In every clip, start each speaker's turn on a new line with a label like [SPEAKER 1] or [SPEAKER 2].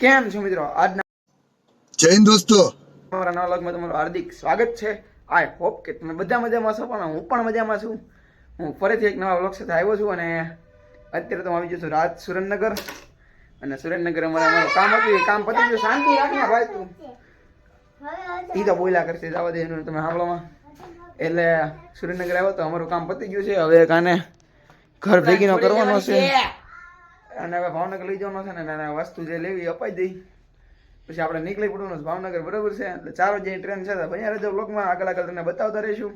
[SPEAKER 1] કેમ છો મિત્રો? આજના
[SPEAKER 2] જય હિન્દ દોસ્તો,
[SPEAKER 1] અમારા નવા વ્લોગમાં તમારું હાર્દિક સ્વાગત છે. આઈ હોપ કે તમે બધા મજામાં છો, પણ હું પણ મજામાં છું. હું ફરીથી એક નવા વ્લોગ સાથે આવ્યો છું અને અત્યારે તો હું આવી ગયો છું રાજ સુરેન્દ્રનગર. અને સુરેન્દ્રનગર અમારું કામ હતું, એ કામ પતી ગયું. શાંતિ રાખના ભાઈ, તું ઈ તો બોલ્યા કરશે, જવા દે એનું તમે સાંભળોમાં. એટલે સુરેન્દ્રનગર આવ્યો તો અમારું કામ પતી ગયું છે. હવે કાને ઘર ભેગીનો કરવાનો છે અને હવે ભાવનગર લઈ જવાનો છે ને વસ્તુ જે લેવી અપાઈ દઈ પછી આપણે નીકળી પડવાનું ભાવનગર, બરોબર છે? એટલે 4 વાગે ટ્રેન છે. અહીંયા રહેજો બ્લોગમાં, આગળ તમને બતાવતા રહીશું.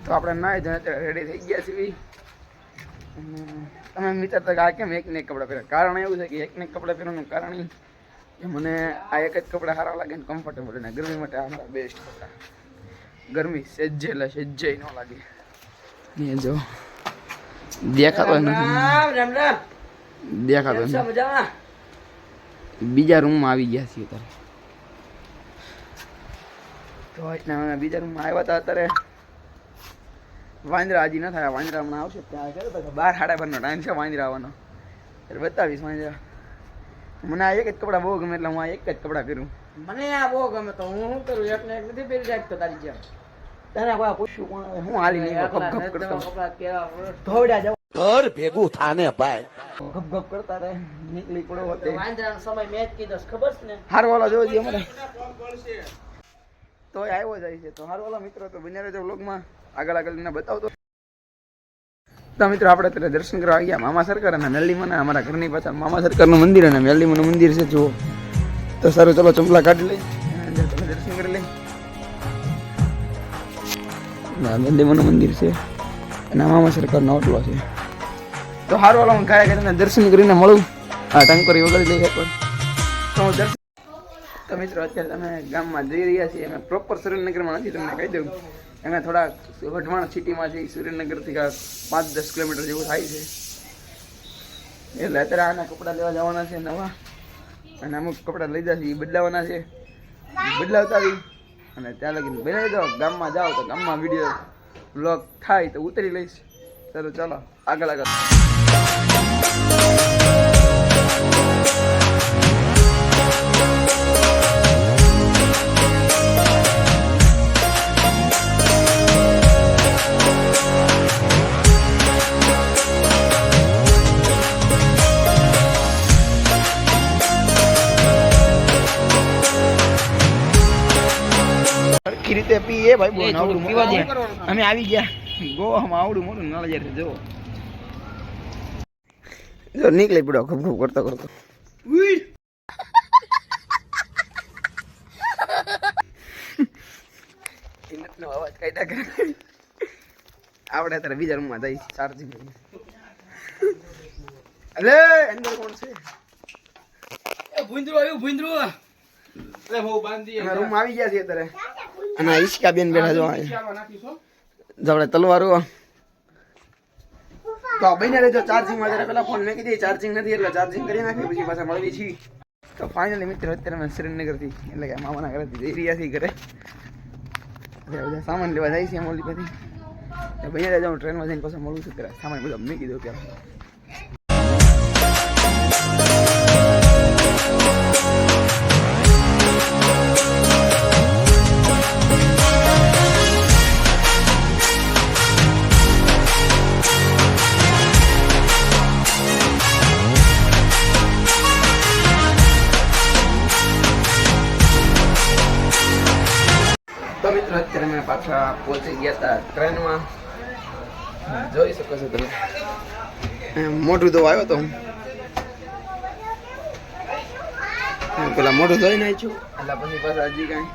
[SPEAKER 1] તો આપણે નાઈ ધોઈને રેડી થઈ ગયા છીએ. તમે વિચારતા કે આ કેમ એક ને એક કપડાં પહેરે? કારણ એવું છે કે એક ને એક કપડાં પહેરવાનું કારણ કે મને આ એક જ કપડાં સારા લાગે ને કમ્ફર્ટેબલ, અને ગરમી માટે આ મારા બેસ્ટ કપડાં. ગરમી સહેજે એટલે સહેજે ન લાગે. એ જો દેખાતો નથી, દેખાતો નથી. બીજા રૂમમાં આવી ગયા છીએ અત્યારે. તો અમે બીજા રૂમમાં આવ્યા હતા અત્યારે. વાંદરા હજી ન થાય, વાંદરા હમણાં આવશે. ત્યાં કહેતો હતો કે 12:30 નો ટાઈમ છે વાંદરા આવવાનો, એટલે બતાવીશ વાંદરા. મને આ એક જ કપડાં બહુ ગમે, એટલે હું આ એક જ કપડાં પહેરું.
[SPEAKER 3] મને આ બહુ ગમે તો હું શું કરું, એક ને એક નથી પહેરી રાખતો તારી જેમ.
[SPEAKER 1] તને કોઈ પૂછ્યું કોણ? હું હાલી નહીં ગપ ગપ કરતો
[SPEAKER 3] કપડા કેવા
[SPEAKER 1] ધોવડ્યા જાવ,
[SPEAKER 2] ઘર ભેગું થાને ભાઈ.
[SPEAKER 1] ગપ ગપ કરતા રહે, નીકળી પડો હોતે.
[SPEAKER 3] વાંદરાનો સમય મેચ કીધો છે, ખબર છે ને?
[SPEAKER 1] હારવાલા જોવો છીએ અમારે તો આવ્યો જાય છે. તો હારવાલા મિત્રો તો બન્યા રહેજો વ્લોગમાં, આગળ એને બતાવતો. તો મિત્રો આપણે અત્યારે દર્શન કરવા આવી ગયા મામા સરકાર અને મેલીમાના. અમારા ઘરની પાછળ મામા સરકારનું મંદિર અને મેલીમાનું મંદિર છે. જુઓ તો સારું, ચલો ચંપલા કાઢી લઈ, તમે દર્શન કરી લઈ. મેલીમાનું મંદિર છે અને મામા સરકારનો ઓટલો છે. તો હારવાલો હું કાંઈ તમને દર્શન કરીને મળું. આ ટંકોરી વગાડી લઈ એકવાર તો હું દર્શન. તો મિત્રો અત્યારે તમે ગામમાં જઈ રહ્યા છીએ. અમે પ્રોપર સુરેન્દ્રનગરમાં નથી, તમને કહી દઉં. અમે થોડા વઢવાણ સિટીમાં છે, સુરેન્દ્રનગરથી 5-10 કિલોમીટર જેવું થાય છે. એટલે અત્યારે આના કપડાં લેવા જવાના છે નવા, અને અમુક કપડાં લઈ જશે, એ બદલાવાના છે. બદલાવતા આવી અને ત્યાં લગીને બનાવી દો. ગામમાં જાઓ તો ગામમાં વિડીયો બ્લોગ થાય તો ઉતરી લઈશ. ચલો ચાલો આગળ આગળ. સરખી રીતે પીએ ભાઈ, બહુ આવડું પીવા દે. અમે આવી ગયા ગોવામાં, આવડું મોટું નળિયાર છે. જો જો નીકળી પડ્યો ખબ ખબ કરતો કરતો. અવાજ કાઢ્યા કરે. આપણે અત્યારે બીજા રૂમમાં જઈ ચાર્જિંગ. અરે અંદર કોણ છે?
[SPEAKER 3] ભૂંદરું આવ્યું, ભૂંદરું.
[SPEAKER 1] રૂમમાં આવી ગયા છે અત્યારે. અને ઈશકા બેન બેઠા જો આપણે તલવારો. તો બને રહેજો ચાર્જિંગમાં. જરા પેલા ફોન મેં કીધી ચાર્જિંગ નથી, એટલે ચાર્જિંગ કરી નાખી પછી પાછા મળવી છીએ. તો ફાઇનલી મિત્રો અત્યારે અમે સુરેન્દ્રનગરથી એટલે કે મામાના ઘરેથી જઈ રહ્યા છીએ ઘરે. બધા સામાન લેવા જાય છે મોલી પછી. બને રહેજો, હું ટ્રેનમાં જઈને પાછા મળું છું. સામાન બધો મેં કીધું ત્યારે. તો મિત્રો અત્યારે અમે પાછા પહોંચી ગયા હતા ટ્રેનમાં. જોઈ શકો છો તમે, મોઢું તો આવ્યો તો પેલા મોઢું ધોઈ નાખ્યું. એટલે પછી પાછા હજી કાંઈ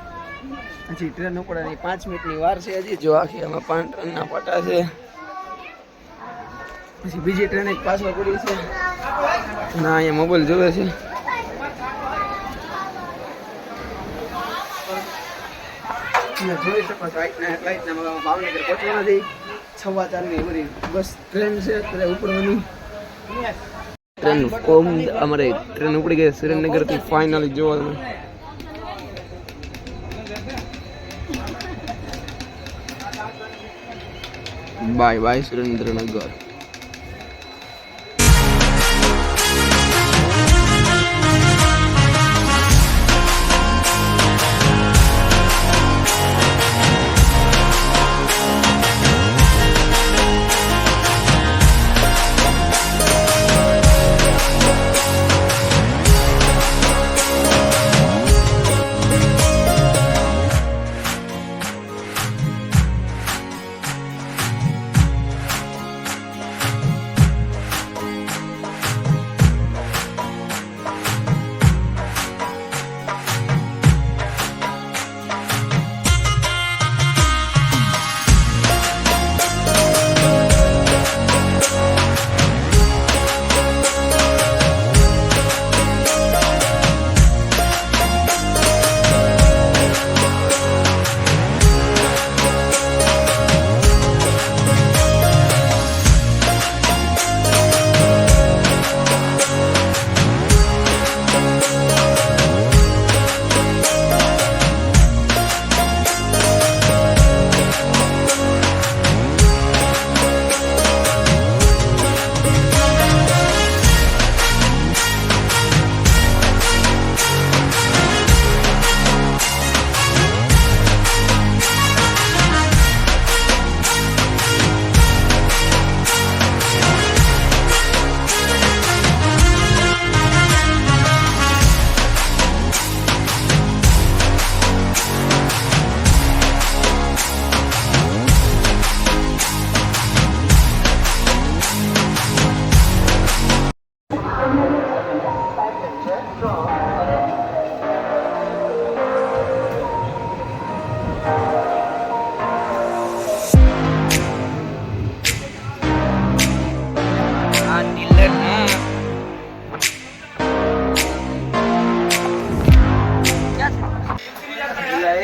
[SPEAKER 1] હજી ટ્રેન ઉપડવાની 5 મિનિટની વાર છે હજી. જો આખી આમાં 5 ટ્રેનના પાટા છે. પછી બીજી ટ્રેન એક પાછળ પડી છે. ના અહીંયા મોબાઈલ જોવે છે. જોઈ શકો છો ભાવનગર પહોંચવાના છે. 4:15 બધી બસ ટ્રેન છે અત્યારે ઉપડવાની. ટ્રેન અમારે ટ્રેન ઉપડી ગઈ સુરેન્દ્રનગરથી ફાઇનલી જોવા. Bye bye Surendranagar.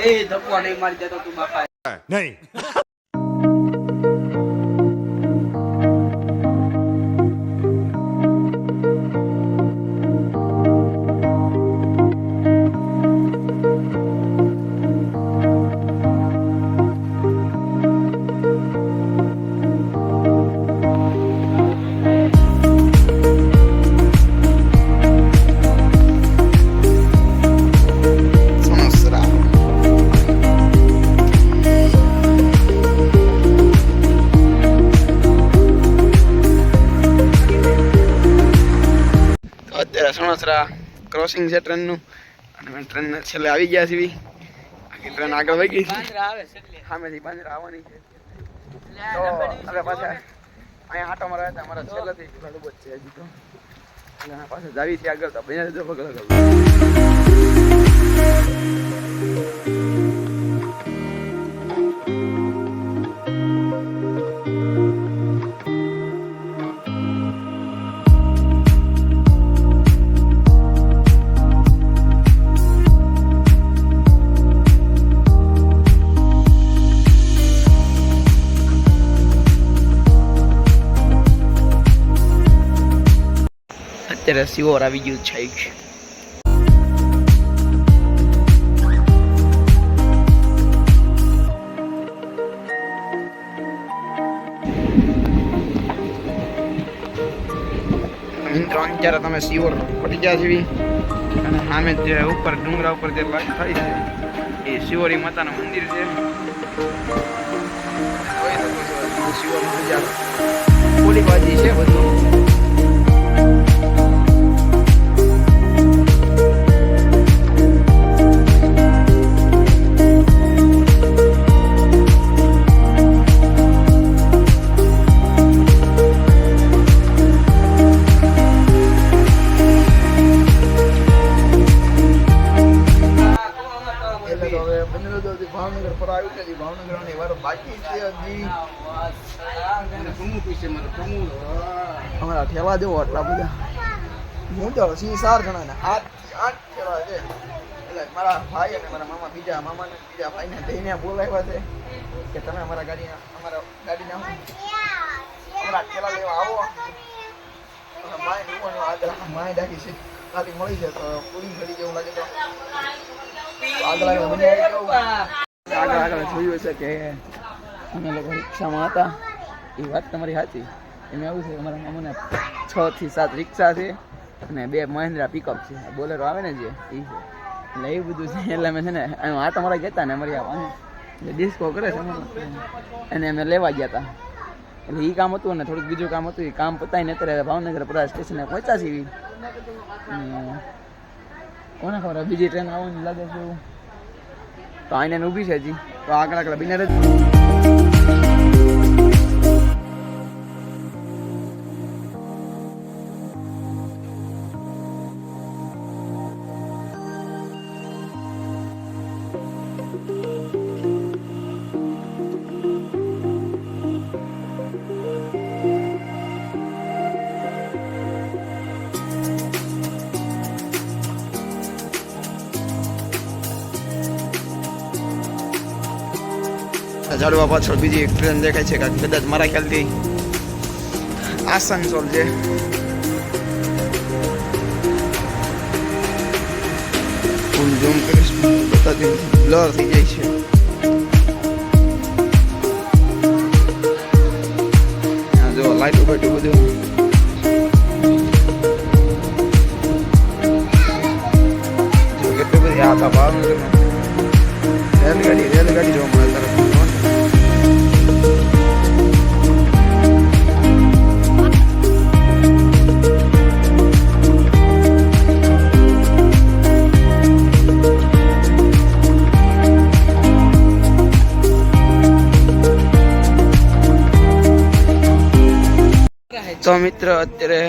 [SPEAKER 3] એ ધક્કો નહીં મારી દેતો તું બાપા.
[SPEAKER 2] નહીં.
[SPEAKER 1] અત્યારે સણોસરા ક્રોસિંગ છે ટ્રેનનું અને અમે ટ્રેન છેલ્લે આવી ગયા છીએ. આખી ટ્રેન આગળ વહી ગઈ છે.
[SPEAKER 3] પાંદડા આવે છે એટલે.
[SPEAKER 1] સામેથી પાંજરા આવવાની છે. તો હવે પાછા અહીંયા આટો મારા હતા અમારા છેલ્લેથી થોડું જ છે હજી તો. એટલે અમે પાછા જાવી છીએ આગળ તો બન્યા રહેજો પગલ આગળ. અત્યારે સિવોર આવી ગયું છે. મિત્રો અત્યારે તમે સિવોર પડી ગયા છે અને સામે જે ઉપર ડુંગરા ઉપર જે લાઈટ થાય છે એ શિવોરી માતાનું મંદિર છે. શિવોર પોલીબાજી છે બધું. ભાવનગર પર આવ્યું છે. ભાવનગર ની વાર બાકી છે હજી. અમારા ઠેલા જેવો આટલા બધા હું તો 4 જણા ને 8 ઠેલા છે. એટલે મારા ભાઈ અને મારા મામા બીજા મામા ને બીજા ભાઈ ને લઈને બોલાવ્યા છે કે તમે અમારા ગાડી અમારા ઠેલા લેવા આવો. માય ડાકી છે ખાલી મળી છે તો પૂરી ઘડી જેવું લાગે તો આગળ જોયું છે કે અમે લોકો રિક્ષામાં હતા. એ વાત તમારી સાચી. એમાં એવું છે અમારા મામાને 6 થી 7 રિક્ષા છે અને 2 મહિન્દ્રા પિકઅપ છે. બોલેરો આવે ને જે એ છે. એટલે એવું બધું છે. એટલે અમે છે ને આ તમારા ગયા હતા ને અમારી આવવાની ડિસ્કો કરે છે એને અમે લેવા ગયા હતા. એટલે એ કામ હતું ને થોડુંક બીજું કામ હતું. એ કામ પતાવીને અત્યારે ભાવનગર પ્રા સ્ટેશને પહોંચ્યા છીએ. કોને ખબર બીજી ટ્રેન આવવાની લાગે છે એવું. તો આઈને ઊભી છે હજી. તો આગળ બિનાર જ ઝાડવા પાછળ બીજી એક ટ્રેન દેખાય છે કે કદાચ મારા ખ્યાલથી આસનસોલ છે. ફૂલ ઝૂમ કરીશ બતાતી બ્લર થઈ જાય છે. જો લાઈટ બેઠું બધું કેટલી બધી આખા ભાવનગરમાં રેલગાડી જોવા મળે તરફ. તો મિત્ર અત્યારે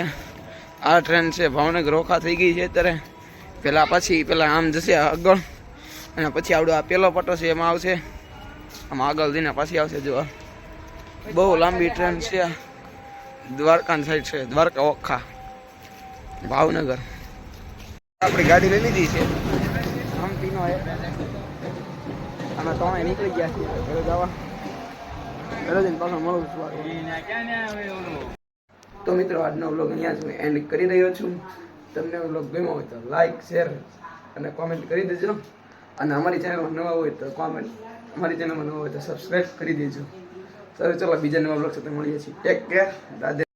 [SPEAKER 1] આ ટ્રેન છે ભાવનગર રોકા થઈ ગઈ છે અત્યારે. પેલા આમ જશે આગળ અને પછી આવડો આ પેલો પટ્ટો છે એમાં આવશે. આમ આગળ જઈને પાછી આવશે. જો બહુ લાંબી ટ્રેન છે. દ્વારકા સાઈડ છે. દ્વારકા ઓખા ભાવનગર. આપણી ગાડી લઈ લીધી છે હમ્પીનો અમે ત્રણે નીકળી ગયા છીએ ઘરે જવા. ઘરે જઈને પાછો મળું છું આગળ. તો મિત્રો આજનો વ્લોગ અહીંયા જ હું એન્ડ કરી રહ્યો છું. તમને વ્લોગ ગમ્યો હોય તો લાઈક શેર અને કોમેન્ટ કરી દેજો. અને અમારી ચેનલમાં નવા હોય તો કોમેન્ટ, અમારી ચેનલમાં નવા હોય તો સબસ્ક્રાઈબ કરી દેજો. સર ચલો બીજા નવા વ્લોગ સાથે મળીએ છીએ. Take care. રાધે.